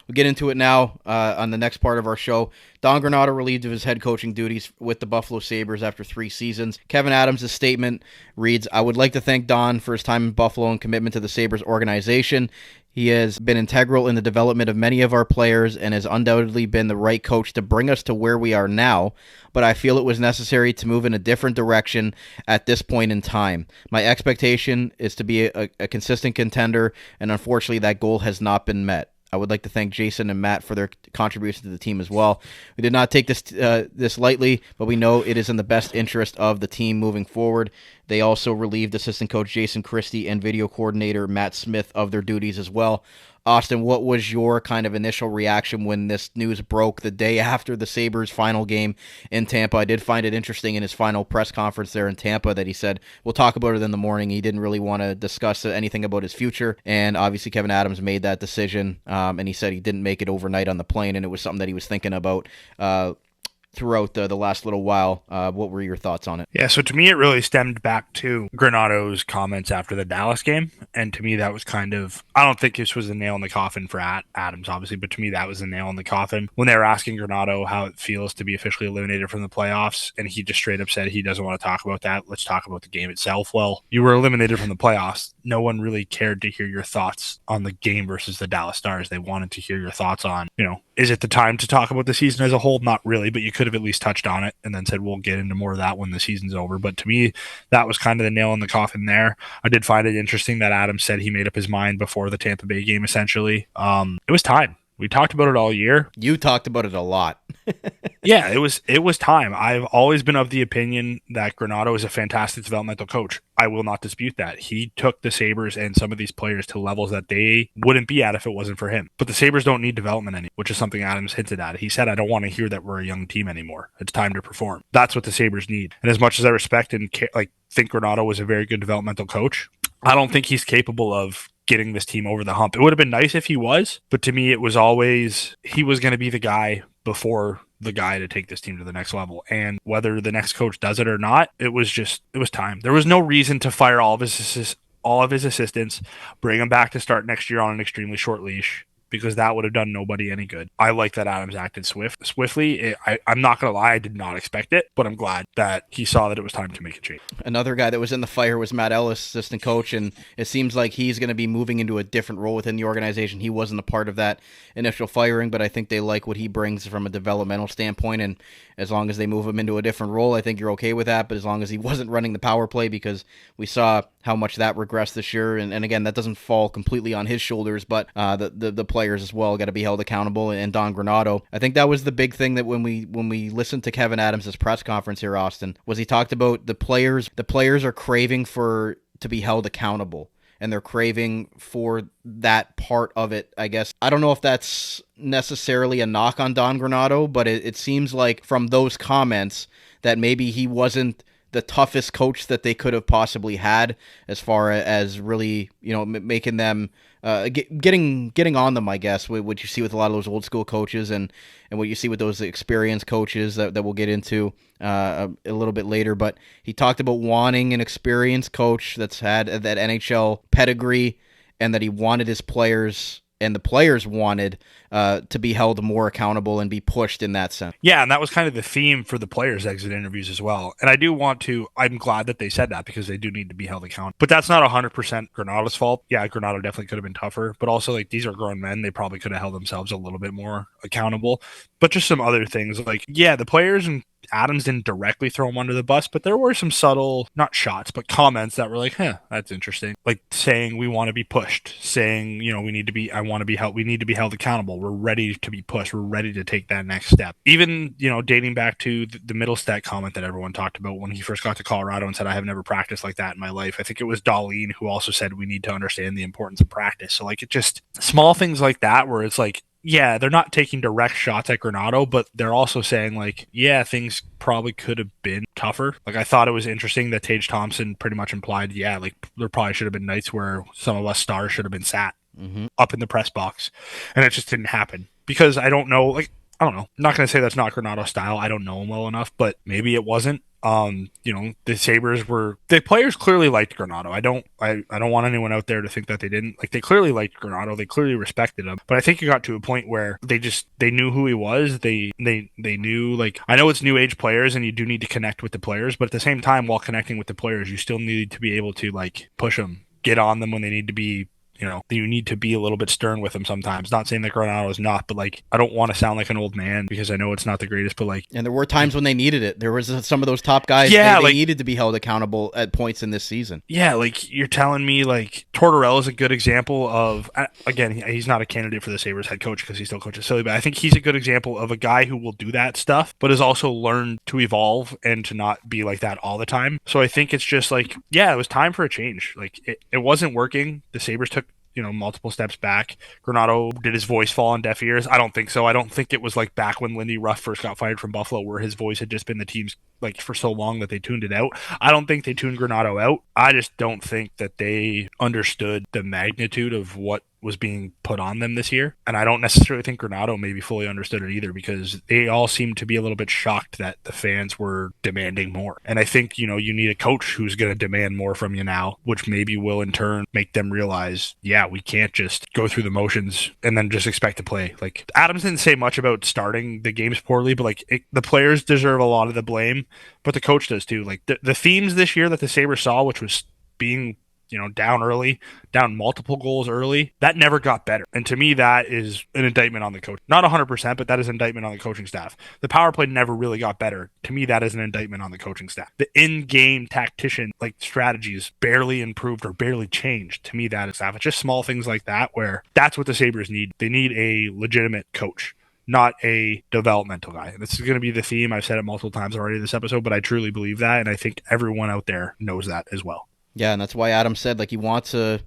We'll get into it now on the next part of our show. Don Granato relieved of his head coaching duties with the Buffalo Sabres after 3 seasons. Kevin Adams' statement reads, "I would like to thank Don for his time in Buffalo and commitment to the Sabres organization. He has been integral in the development of many of our players and has undoubtedly been the right coach to bring us to where we are now, but I feel it was necessary to move in a different direction at this point in time. My expectation is to be a consistent contender, and unfortunately that goal has not been met. I would like to thank Jason and Matt for their contribution to the team as well. We did not take this lightly, but we know it is in the best interest of the team moving forward." They also relieved assistant coach Jason Christie and video coordinator Matt Smith of their duties as well. Austin, what was your kind of initial reaction when this news broke the day after the Sabres' final game in Tampa? I did find it interesting in his final press conference there in Tampa that he said, we'll talk about it in the morning. He didn't really want to discuss anything about his future, and obviously Kevin Adams made that decision, and he said he didn't make it overnight on the plane, and it was something that he was thinking about throughout the last little while. What were your thoughts on it? Yeah, so to me, it really stemmed back to Granato's comments after the Dallas game. And to me, that was kind of, I don't think this was a nail in the coffin for Adams, obviously, but to me, that was a nail in the coffin. When they were asking Granato how it feels to be officially eliminated from the playoffs, and he just straight up said he doesn't want to talk about that. Let's talk about the game itself. Well, you were eliminated from the playoffs. No one really cared to hear your thoughts on the game versus the Dallas Stars. They wanted to hear your thoughts on, is it the time to talk about the season as a whole? Not really, but you could have at least touched on it and then said, we'll get into more of that when the season's over. But to me, that was kind of the nail in the coffin there. I did find it interesting that Adams said he made up his mind before the Tampa Bay game, essentially. It was time. We talked about it all year. You talked about it a lot. Yeah, it was time. I've always been of the opinion that Granato is a fantastic developmental coach. I will not dispute that. He took the Sabres and some of these players to levels that they wouldn't be at if it wasn't for him. But the Sabres don't need development anymore, which is something Adams hinted at. He said, I don't want to hear that we're a young team anymore. It's time to perform. That's what the Sabres need. And as much as I respect and think Granato was a very good developmental coach, I don't think he's capable of getting this team over the hump. It would have been nice if he was, but to me, it was always he was going to be the guy before the guy to take this team to the next level. And whether the next coach does it or not, it was time. There was no reason to fire all of his assistants, bring them back to start next year on an extremely short leash, because that would have done nobody any good. I like that Adams acted swiftly. I'm not going to lie, I did not expect it, but I'm glad that he saw that it was time to make a change. Another guy that was in the fire was Matt Ellis, assistant coach, and it seems like he's going to be moving into a different role within the organization. He wasn't a part of that initial firing, but I think they like what he brings from a developmental standpoint, and as long as they move him into a different role, I think you're okay with that, but as long as he wasn't running the power play, because we saw how much that regressed this year, and again, that doesn't fall completely on his shoulders, but the players as well got to be held accountable, and Don Granato. I think that was the big thing that when we listened to Kevin Adams' press conference here, Austin, was he talked about the players are craving to be held accountable, and they're craving for that part of it, I guess. I don't know if that's necessarily a knock on Don Granato, but it seems like from those comments that maybe he wasn't the toughest coach that they could have possibly had, as far as really, making them getting on them, I guess, what you see with a lot of those old school coaches and what you see with those experienced coaches that we'll get into a little bit later. But he talked about wanting an experienced coach that's had that NHL pedigree, and that he wanted his players, and the players wanted to be held more accountable and be pushed in that sense. Yeah, and that was kind of the theme for the players' exit interviews as well. And I'm glad that they said that, because they do need to be held accountable. But that's not 100% Granato's fault. Yeah, Granato definitely could have been tougher, but also, these are grown men. They probably could have held themselves a little bit more accountable. But just some other things, the players and Adams didn't directly throw him under the bus, but there were some subtle, not shots, but comments that were that's interesting. Saying we want to be pushed, saying, we need to be held accountable. We're ready to be pushed. We're ready to take that next step. Even, dating back to the Middlestat comment that everyone talked about when he first got to Colorado and said, I have never practiced like that in my life. I think it was Darlene who also said we need to understand the importance of practice. So it just small things like that where it's yeah, they're not taking direct shots at Granato, but they're also saying things probably could have been tougher. I thought it was interesting that Tage Thompson pretty much implied, there probably should have been nights where some of us stars should have been sat up in the press box, and it just didn't happen, because I don't know. I don't know. I'm not going to say that's not Granato's style. I don't know him well enough, but maybe it wasn't. The Sabres the players clearly liked Granato. I don't want anyone out there to think that they didn't. Like, they clearly liked Granato. They clearly respected him. But I think it got to a point where they knew who he was. They knew, like, I know it's new age players and you do need to connect with the players, but at the same time, while connecting with the players, you still need to be able to, like, push them, get on them when they need to be. You need to be a little bit stern with him sometimes. Not saying that Granato is not, but, like, I don't want to sound like an old man because I know it's not the greatest, but, like, and there were times when they needed it. There was some of those top guys. Yeah, they needed to be held accountable at points in this season. Yeah, like, you're telling me, like, Tortorella is a good example of, again, he's not a candidate for the Sabres head coach because he still coaches Philly, but I think he's a good example of a guy who will do that stuff, but has also learned to evolve and to not be like that all the time. So I think it's just like, yeah, it was time for a change. Like, it wasn't working. The Sabres took multiple steps back. Granato, did his voice fall on deaf ears? I don't think so. I don't think it was like back when Lindy Ruff first got fired from Buffalo where his voice had just been the team's, like, for so long that they tuned it out. I don't think they tuned Granato out. I just don't think that they understood the magnitude of what was being put on them this year. And I don't necessarily think Granato maybe fully understood it either because they all seemed to be a little bit shocked that the fans were demanding more. And I think, you need a coach who's going to demand more from you now, which maybe will in turn make them realize, yeah, we can't just go through the motions and then just expect to play. Like, Adams didn't say much about starting the games poorly, but, like, the players deserve a lot of the blame, but the coach does too. Like, the themes this year that the Sabres saw, which was being down early, down multiple goals early, that never got better. And to me, that is an indictment on the coach. Not 100%, but that is an indictment on the coaching staff. The power play never really got better. To me, that is an indictment on the coaching staff. The in-game tactician, like, strategies barely improved or barely changed. To me, that is staff. It's just small things like that where that's what the Sabres need. They need a legitimate coach, not a developmental guy. This is going to be the theme. I've said it multiple times already this episode, but I truly believe that, and I think everyone out there knows that as well. Yeah, and that's why Adam said, like, he wants a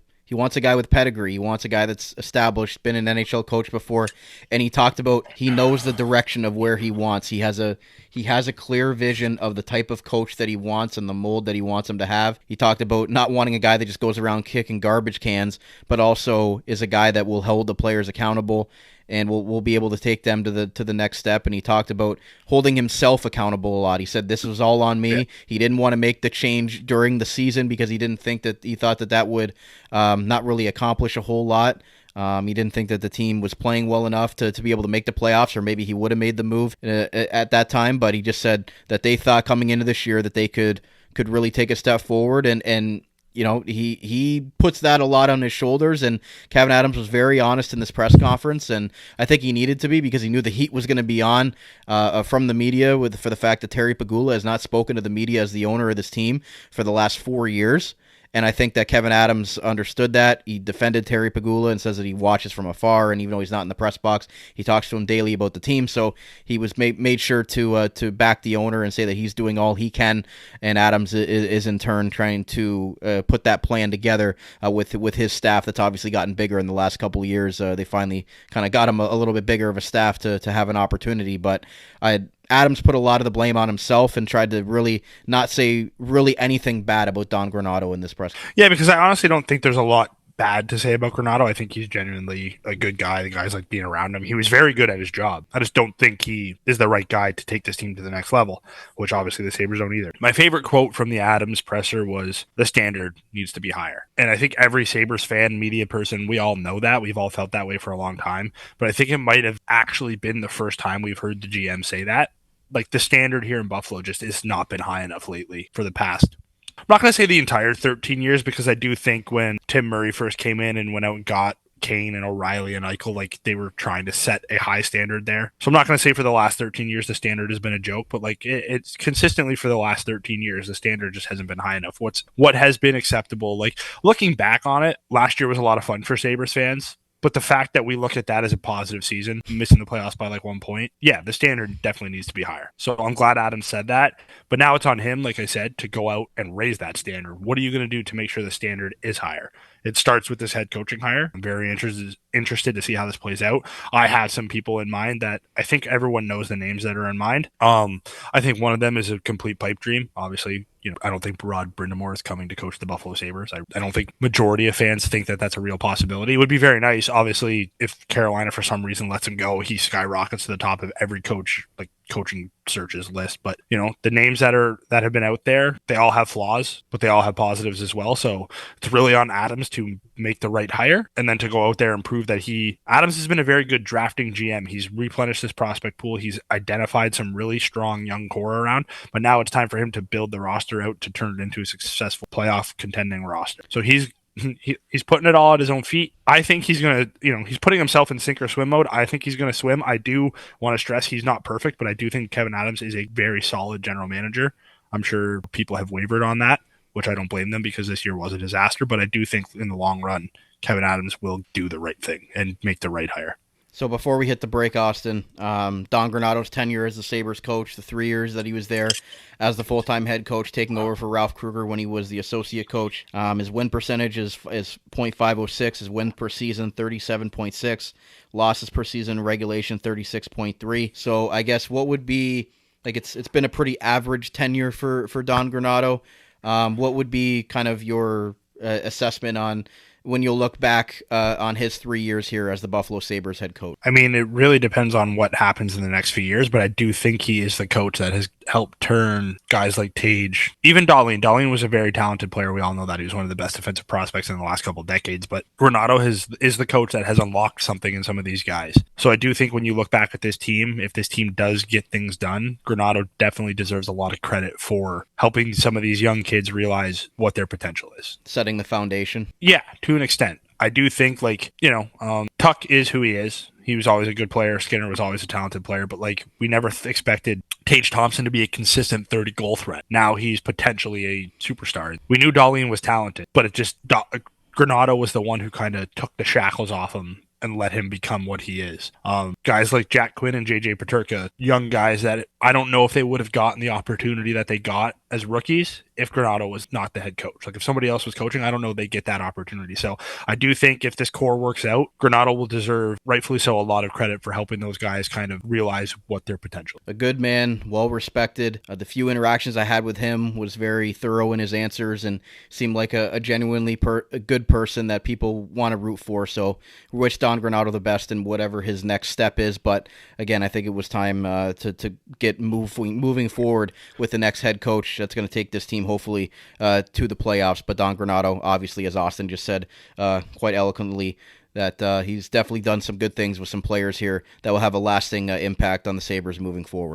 guy with pedigree. He wants a guy that's established, been an NHL coach before, and he talked about he knows the direction of where he wants. He has a clear vision of the type of coach that he wants and the mold that he wants him to have. He talked about not wanting a guy that just goes around kicking garbage cans, but also is a guy that will hold the players accountable and will be able to take them to the next step. And he talked about holding himself accountable a lot. He said this was all on me. Yeah. He didn't want to make the change during the season because he thought that would not really accomplish a whole lot. He didn't think that the team was playing well enough to be able to make the playoffs, or maybe he would have made the move at that time. But he just said that they thought coming into this year that they could really take a step forward, and he puts that a lot on his shoulders, and Kevin Adams was very honest in this press conference, and I think he needed to be because he knew the heat was going to be on from the media for the fact that Terry Pegula has not spoken to the media as the owner of this team for the last 4 years. And I think that Kevin Adams understood that. He defended Terry Pegula and says that he watches from afar, and even though he's not in the press box, he talks to him daily about the team. So he was made sure to back the owner and say that he's doing all he can, and Adams is in turn trying to put that plan together with his staff that's obviously gotten bigger in the last couple of years. They finally kind of got him a little bit bigger of a staff to have an opportunity, but Adams put a lot of the blame on himself and tried to really not say really anything bad about Don Granato in this press. Yeah, because I honestly don't think there's a lot bad to say about Granato. I think he's genuinely a good guy. The guys like being around him. He was very good at his job. I just don't think he is the right guy to take this team to the next level, which obviously the Sabres don't either. My favorite quote from the Adams presser was, "The standard needs to be higher." And I think every Sabres fan, media person, we all know that. We've all felt that way for a long time. But I think it might have actually been the first time we've heard the GM say that. Like, the standard here in Buffalo just has not been high enough lately for the past, I'm not going to say the entire 13 years, because I do think when Tim Murray first came in and went out and got Kane and O'Reilly and Eichel, like, they were trying to set a high standard there. So I'm not going to say for the last 13 years the standard has been a joke, but like it's consistently for the last 13 years the standard just hasn't been high enough. What has been acceptable, like, looking back on it, last year was a lot of fun for Sabres fans. But the fact that we look at that as a positive season, missing the playoffs by like 1 point, yeah, the standard definitely needs to be higher. So I'm glad Adam said that. But now it's on him, like I said, to go out and raise that standard. What are you going to do to make sure the standard is higher? It starts with this head coaching hire. I'm very interested to see how this plays out. I have some people in mind that I think everyone knows the names that are in mind. I think one of them is a complete pipe dream. Obviously, I don't think Rod Brindamore is coming to coach the Buffalo Sabres. I don't think majority of fans think that that's a real possibility. It would be very nice. Obviously, if Carolina for some reason lets him go, he skyrockets to the top of every coaching searches list. But the names that have been out there, they all have flaws, but they all have positives as well. So it's really on Adams to make the right hire and then to go out there and prove that Adams has been a very good drafting GM. He's replenished his prospect pool. He's identified some really strong young core around, but now it's time for him to build the roster out to turn it into a successful playoff contending roster. So he's putting it all at his own feet. I think he's going to, he's putting himself in sink or swim mode. I think he's going to swim. I do want to stress he's not perfect, but I do think Kevin Adams is a very solid general manager. I'm sure people have wavered on that, which I don't blame them because this year was a disaster, but I do think in the long run, Kevin Adams will do the right thing and make the right hire. So before we hit the break, Austin, Don Granato's tenure as the Sabres coach, the 3 years that he was there as the full-time head coach, taking over for Ralph Kruger when he was the associate coach. His win percentage is .506, his win per season 37.6, losses per season regulation 36.3. So I guess what would be, it's been a pretty average tenure for Don Granato. What would be kind of your assessment on when you'll look back on his 3 years here as the Buffalo Sabres head coach? I mean, it really depends on what happens in the next few years, but I do think he is the coach that has helped turn guys like Tage, even Dahlin. Dahlin was a very talented player. We all know that. He was one of the best defensive prospects in the last couple of decades, but Granato is the coach that has unlocked something in some of these guys. So I do think when you look back at this team, if this team does get things done, Granato definitely deserves a lot of credit for helping some of these young kids realize what their potential is. Setting the foundation. Yeah, to an extent. I do think, Tuck is who he is. He was always a good player. Skinner was always a talented player, but we never expected Tage Thompson to be a consistent 30-goal threat. Now he's potentially a superstar. We knew Dahlin was talented, but Granato was the one who kind of took the shackles off him and let him become what he is. Guys like Jack Quinn and JJ Peterka, young guys that I don't know if they would have gotten the opportunity that they got as rookies if Granato was not the head coach. If somebody else was coaching, I don't know they get that opportunity. So I do think if this core works out, Granato will deserve, rightfully so, a lot of credit for helping those guys kind of realize what their potential is. A good man, well-respected. The few interactions I had with him was very thorough in his answers and seemed like a genuinely a good person that people want to root for. So we wish Don Granato the best in whatever his next step is. But again, I think it was time to get moving forward with the next head coach that's going to take this team hopefully to the playoffs. But Don Granato, obviously, as Austin just said quite eloquently, that he's definitely done some good things with some players here that will have a lasting impact on the Sabres moving forward.